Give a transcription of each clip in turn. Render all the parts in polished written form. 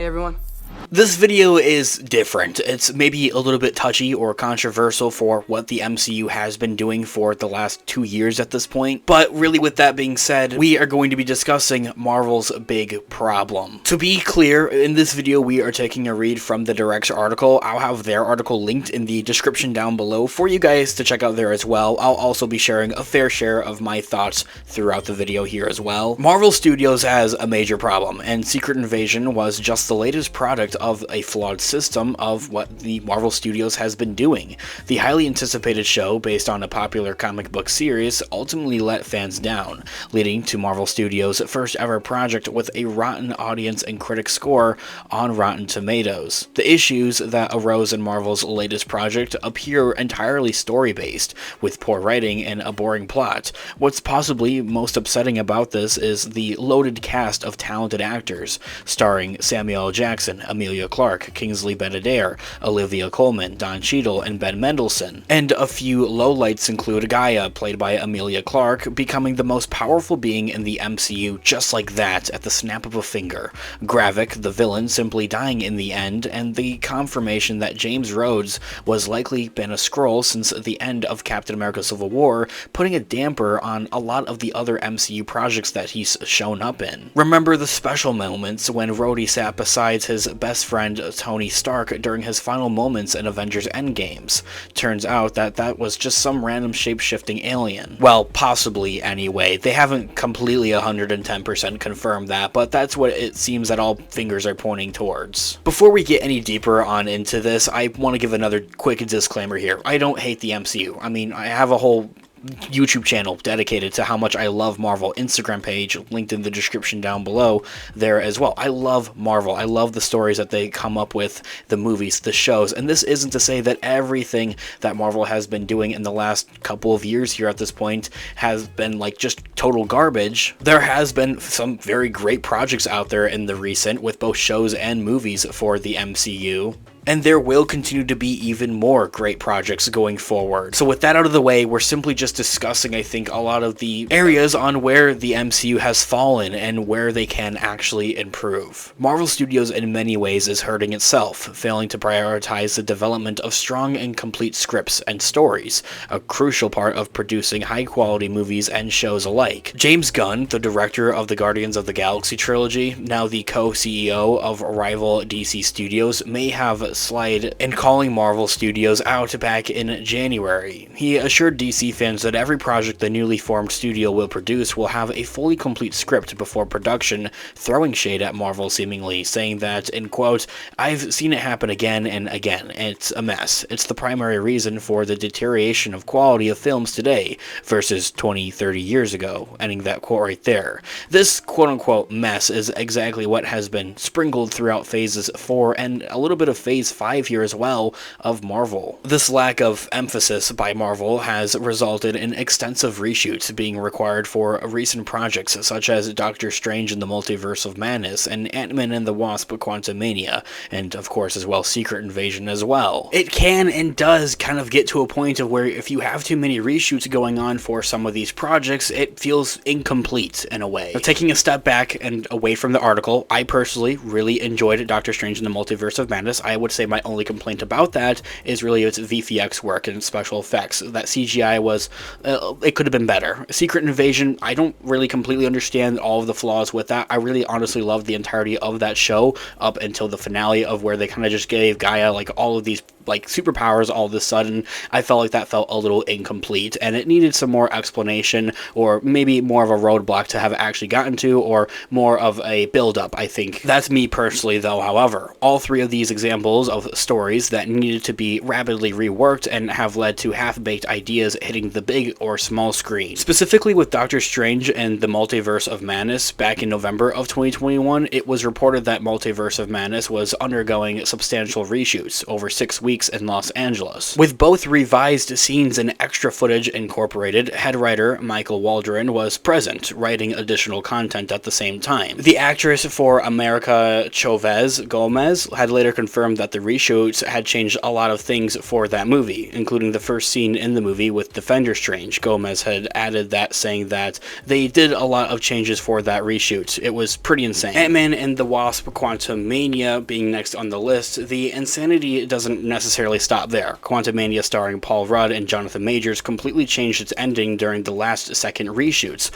everyone. This video is different. It's maybe a little bit touchy or controversial for what the MCU has been doing for the last 2 years at this point, but really with that being said, we are going to be discussing Marvel's big problem. To be clear, in this video we are taking a read from the Direct's article. I'll have their article linked in the description down below for you guys to check out there as well. I'll also be sharing a fair share of my thoughts throughout the video here as well. Marvel Studios has a major problem, and Secret Invasion was just the latest product of a flawed system of what the Marvel Studios has been doing. The highly anticipated show, based on a popular comic book series, ultimately let fans down, leading to Marvel Studios' first ever project with a rotten audience and critic score on Rotten Tomatoes. The issues that arose in Marvel's latest project appear entirely story-based, with poor writing and a boring plot. What's possibly most upsetting about this is the loaded cast of talented actors, starring Samuel L. Jackson, Emilia Clarke, Kingsley Ben-Adir, Olivia Colman, Don Cheadle, and Ben Mendelsohn. And a few lowlights include Gaia, played by Emilia Clarke, becoming the most powerful being in the MCU just like that at the snap of a finger, Gravik, the villain, simply dying in the end, and the confirmation that James Rhodes was likely been a Skrull since the end of Captain America Civil War, putting a damper on a lot of the other MCU projects that he's shown up in. Remember the special moments when Rhodey sat beside his best friend Tony Stark during his final moments in Avengers Endgames. Turns out that that was just some random shape-shifting alien. Well, possibly anyway. They haven't completely 110% confirmed that, but that's what it seems that all fingers are pointing towards. Before we get any deeper on into this, I want to give another quick disclaimer here. I don't hate the MCU. I mean, I have a whole YouTube channel dedicated to how much I love Marvel, Instagram page linked in the description down below there as well. I love Marvel. I love the stories that they come up with, the movies, the shows, and this isn't to say that everything that Marvel has been doing in the last couple of years here at this point has been like just total garbage. There has been some very great projects out there in the recent with both shows and movies for the MCU. And there will continue to be even more great projects going forward. So with that out of the way, we're simply just discussing, I think, a lot of the areas on where the MCU has fallen and where they can actually improve. Marvel Studios in many ways is hurting itself, failing to prioritize the development of strong and complete scripts and stories, a crucial part of producing high-quality movies and shows alike. James Gunn, the director of the Guardians of the Galaxy trilogy, now the co-CEO of rival DC Studios, may have slide in calling Marvel Studios out back in January. He assured DC fans that every project the newly formed studio will produce will have a fully complete script before production, throwing shade at Marvel seemingly, saying that, in quote, "I've seen it happen again and again. It's a mess. It's the primary reason for the deterioration of quality of films today versus 20, 30 years ago," ending that quote right there. This quote-unquote mess is exactly what has been sprinkled throughout phases 4 and a little bit of phase 5 here as well of Marvel. This lack of emphasis by Marvel has resulted in extensive reshoots being required for recent projects such as Doctor Strange in the Multiverse of Madness and Ant-Man and the Wasp Quantumania, and of course as well Secret Invasion as well. It can and does kind of get to a point of where if you have too many reshoots going on for some of these projects, it feels incomplete in a way. Now, taking a step back and away from the article, I personally really enjoyed Doctor Strange in the Multiverse of Madness. I would say my only complaint about that is really its VFX work and special effects. That CGI was, it could have been better. Secret Invasion, I don't really completely understand all of the flaws with that. I really honestly loved the entirety of that show up until the finale of where they kind of just gave Gaia like all of these like superpowers all of a sudden. I felt like that felt a little incomplete and it needed some more explanation or maybe more of a roadblock to have actually gotten to or more of a build-up, I think. That's me personally though. However, all three of these examples of stories that needed to be rapidly reworked and have led to half-baked ideas hitting the big or small screen. Specifically with Doctor Strange and the Multiverse of Madness back in November of 2021, it was reported that Multiverse of Madness was undergoing substantial reshoots over 6 weeks weeks in Los Angeles. With both revised scenes and extra footage incorporated, head writer Michael Waldron was present, writing additional content at the same time. The actress for America Chavez Gomez had later confirmed that the reshoots had changed a lot of things for that movie, including the first scene in the movie with Defender Strange. Gomez had added that, saying that they did a lot of changes for that reshoot. It was pretty insane. Ant-Man and the Wasp: Quantumania being next on the list, the insanity doesn't necessarily stop there. Quantumania, starring Paul Rudd and Jonathan Majors, completely changed its ending during the last second reshoots.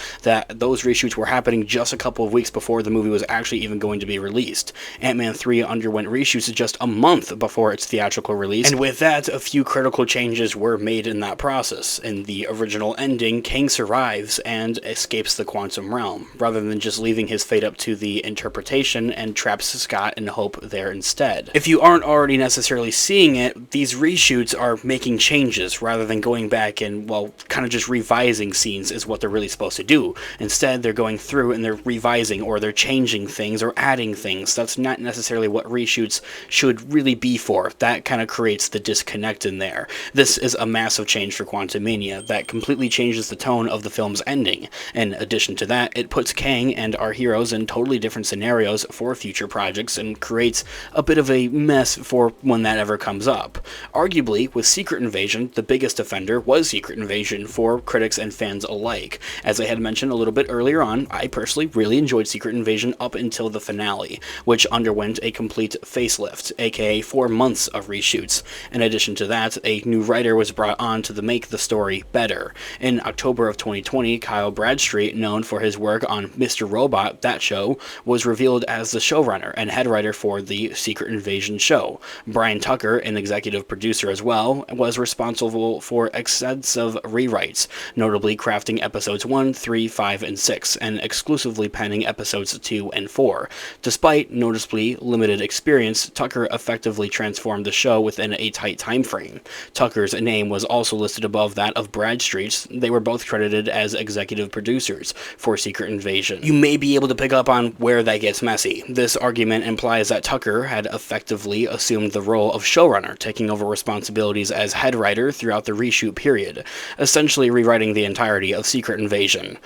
Those reshoots were happening just a couple of weeks before the movie was actually even going to be released. Ant-Man 3 underwent reshoots just a month before its theatrical release, and with that, a few critical changes were made in that process. In the original ending, Kang survives and escapes the quantum realm, rather than just leaving his fate up to the interpretation and traps Scott and Hope there instead. If you aren't already necessarily seeing it, these reshoots are making changes rather than going back and, well, kind of just revising scenes is what they're really supposed to do. Instead, they're going through and they're revising, or they're changing things or adding things. That's not necessarily what reshoots should really be for. That kind of creates the disconnect in there. This is a massive change for Quantumania that completely changes the tone of the film's ending. In addition to that, it puts Kang and our heroes in totally different scenarios for future projects and creates a bit of a mess for when that ever comes up. Arguably, with Secret Invasion, the biggest offender was Secret Invasion for critics and fans alike. As I had mentioned a little bit earlier on, I personally really enjoyed Secret Invasion up until the finale, which underwent a complete facelift, aka 4 months of reshoots. In addition to that, a new writer was brought on to make the story better. In October of 2020, Kyle Bradstreet, known for his work on Mr. Robot, that show, was revealed as the showrunner and head writer for the Secret Invasion show. Brian Tucker, an executive producer as well, was responsible for extensive rewrites, notably crafting episodes 1, 3, 5, and 6, and exclusively penning episodes 2 and 4. Despite noticeably limited experience, Tucker effectively transformed the show within a tight time frame. Tucker's name was also listed above that of Bradstreet's. They were both credited as executive producers for Secret Invasion. You may be able to pick up on where that gets messy. This argument implies that Tucker had effectively assumed the role of showrunner, taking over responsibilities as head writer throughout the reshoot period, essentially rewriting the entirety of Secret Invasion,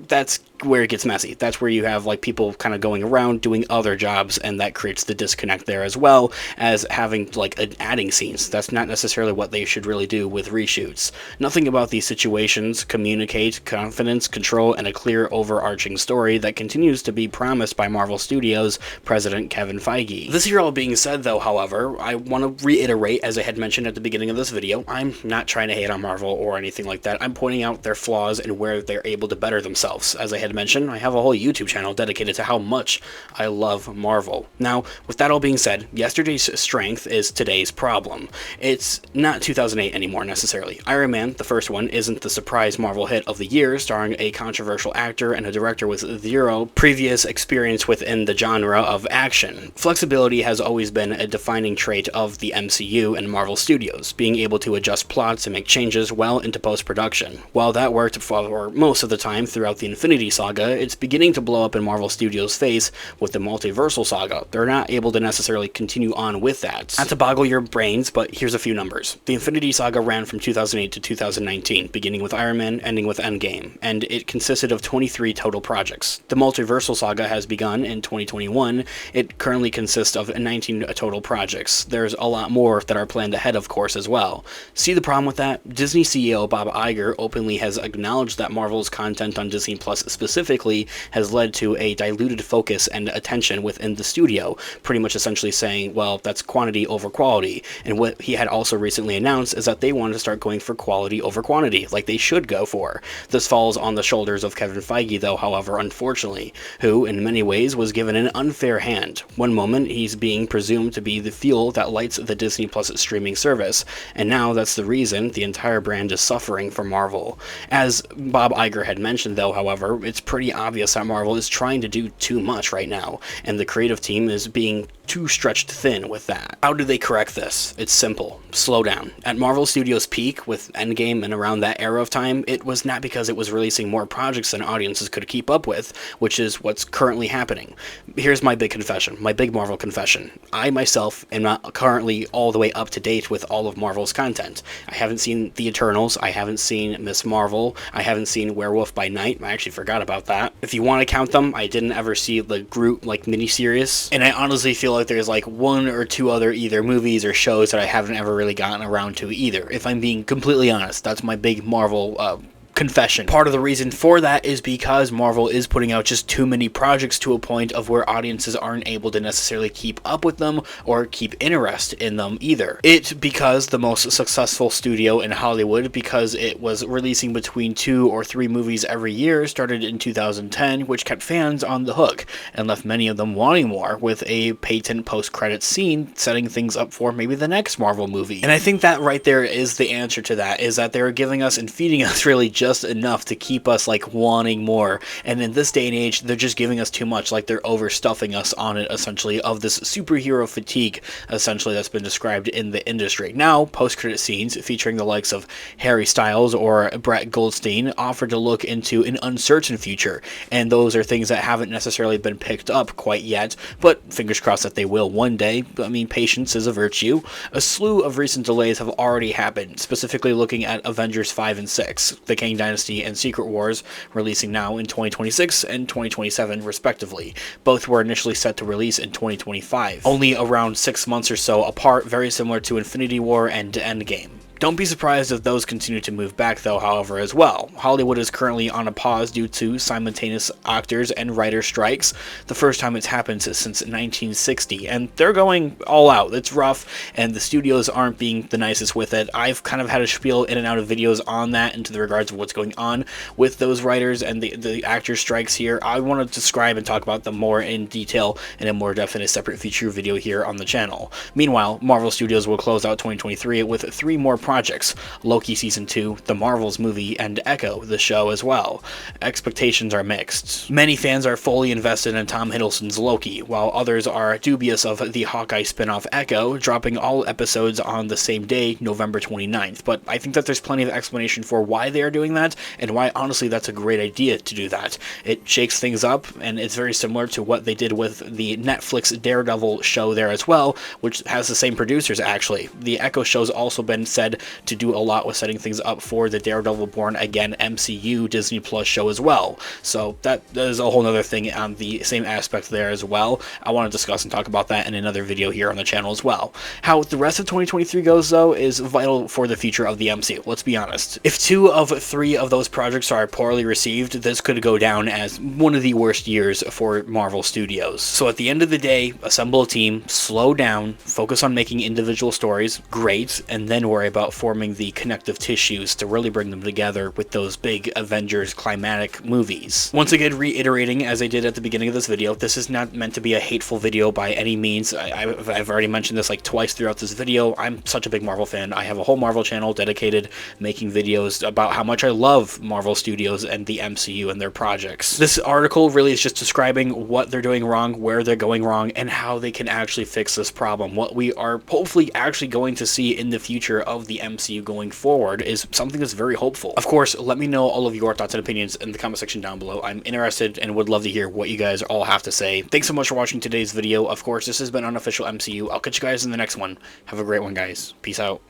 that's where it gets messy. That's where you have like people kind of going around doing other jobs, and that creates the disconnect there, as well as having like adding scenes. That's not necessarily what they should really do with reshoots. Nothing about these situations communicate confidence, control, and a clear overarching story that continues to be promised by Marvel Studios President Kevin Feige. This here all being said though, however, I want to reiterate, as I had mentioned at the beginning of this video, I'm not trying to hate on Marvel or anything like that. I'm pointing out their flaws and where they're able to better themselves. As I had mentioned, I have a whole YouTube channel dedicated to how much I love Marvel. Now, with that all being said, yesterday's strength is today's problem. It's not 2008 anymore necessarily. Iron Man, the first one, isn't the surprise Marvel hit of the year, starring a controversial actor and a director with zero previous experience within the genre of action. Flexibility has always been a defining trait of the MCU and Marvel Studios, being able to adjust plots and make changes well into post-production. While that worked for most of the time throughout the Infinity Saga, it's beginning to blow up in Marvel Studios' face with the Multiversal Saga. They're not able to necessarily continue on with that. Not to boggle your brains, but here's a few numbers. The Infinity Saga ran from 2008 to 2019, beginning with Iron Man, ending with Endgame, and it consisted of 23 total projects. The Multiversal Saga has begun in 2021. It currently consists of 19 total projects. There's a lot more that are planned ahead, of course, as well. See the problem with that? Disney CEO Bob Iger openly has acknowledged that Marvel's content on Disney Plus specifically has led to a diluted focus and attention within the studio, pretty much essentially saying, well, that's quantity over quality. And what he had also recently announced is that they wanted to start going for quality over quantity, like they should go for. This falls on the shoulders of Kevin Feige, though, however, unfortunately, who, in many ways, was given an unfair hand. One moment, he's being presumed to be the fuel that lights the Disney Plus streaming service, and now that's the reason the entire brand is suffering from Marvel. As Bob Iger had mentioned, though, however, it's pretty obvious that Marvel is trying to do too much right now, and the creative team is being too stretched thin with that. How do they correct this? It's simple. Slow down. At Marvel Studios' peak, with Endgame and around that era of time, it was not because it was releasing more projects than audiences could keep up with, which is what's currently happening. Here's my big confession, my big Marvel confession. I myself am not currently all the way up to date with all of Marvel's content. I haven't seen The Eternals, I haven't seen Miss Marvel, I haven't seen Werewolf by Night, I actually forgot about that. If you want to count them, I didn't ever see the Groot miniseries, and I honestly feel like there's one or two other either movies or shows that I haven't ever really gotten around to either. If I'm being completely honest, that's my big Marvel confession. Part of the reason for that is because Marvel is putting out just too many projects to a point of where audiences aren't able to necessarily keep up with them or keep interest in them either. It because the most successful studio in Hollywood, because it was releasing between 2 or 3 movies every year, started in 2010, which kept fans on the hook and left many of them wanting more, with a patent post-credits scene setting things up for maybe the next Marvel movie. And I think that right there is the answer to that, is that they're giving us and feeding us really just enough to keep us wanting more, and in this day and age they're just giving us too much, they're overstuffing us on it essentially, of this superhero fatigue essentially that's been described in the industry. Now post-credit scenes featuring the likes of Harry Styles or Brett Goldstein offer to look into an uncertain future, and those are things that haven't necessarily been picked up quite yet, but fingers crossed that they will one day. I mean, patience is a virtue. A slew of recent delays have already happened, specifically looking at Avengers 5 and 6, the Kang Dynasty and Secret Wars, releasing now in 2026 and 2027 respectively. Both were initially set to release in 2025, only around 6 months or so apart, very similar to Infinity War and Endgame. Don't be surprised if those continue to move back though, however, as well. Hollywood is currently on a pause due to simultaneous actors and writer strikes, the first time it's happened since 1960, and they're going all out. It's rough, and the studios aren't being the nicest with it. I've kind of had a spiel in and out of videos on that into the regards of what's going on with those writers and the actors strikes here. I want to describe and talk about them more in detail in a more definite separate feature video here on the channel. Meanwhile, Marvel Studios will close out 2023 with 3 more projects: Loki Season 2, The Marvels movie, and Echo, the show as well. Expectations are mixed. Many fans are fully invested in Tom Hiddleston's Loki, while others are dubious of the Hawkeye spin-off Echo, dropping all episodes on the same day, November 29th. But I think that there's plenty of explanation for why they are doing that, and why honestly that's a great idea to do that. It shakes things up, and it's very similar to what they did with the Netflix Daredevil show there as well, which has the same producers actually. The Echo show's also been said to do a lot with setting things up for the Daredevil Born Again MCU Disney Plus show as well. So that is a whole other thing on the same aspect there as well. I want to discuss and talk about that in another video here on the channel as well. How the rest of 2023 goes though is vital for the future of the MCU, let's be honest. If 2 of 3 of those projects are poorly received, this could go down as one of the worst years for Marvel Studios. So at the end of the day, assemble a team, slow down, focus on making individual stories great, and then worry about forming the connective tissues to really bring them together with those big Avengers climatic movies. Once again, reiterating, as I did at the beginning of this video, this is not meant to be a hateful video by any means. I've already mentioned this twice throughout this video. I'm such a big Marvel fan. I have a whole Marvel channel dedicated making videos about how much I love Marvel Studios and the MCU and their projects. This article really is just describing what they're doing wrong, where they're going wrong, and how they can actually fix this problem. What we are hopefully actually going to see in the future of the MCU going forward is something that's very hopeful. Of course, let me know all of your thoughts and opinions in the comment section down below. I'm interested and would love to hear what you guys all have to say. Thanks so much for watching today's video. Of course, this has been Unofficial MCU. I'll catch you guys in the next one. Have a great one, guys. Peace out.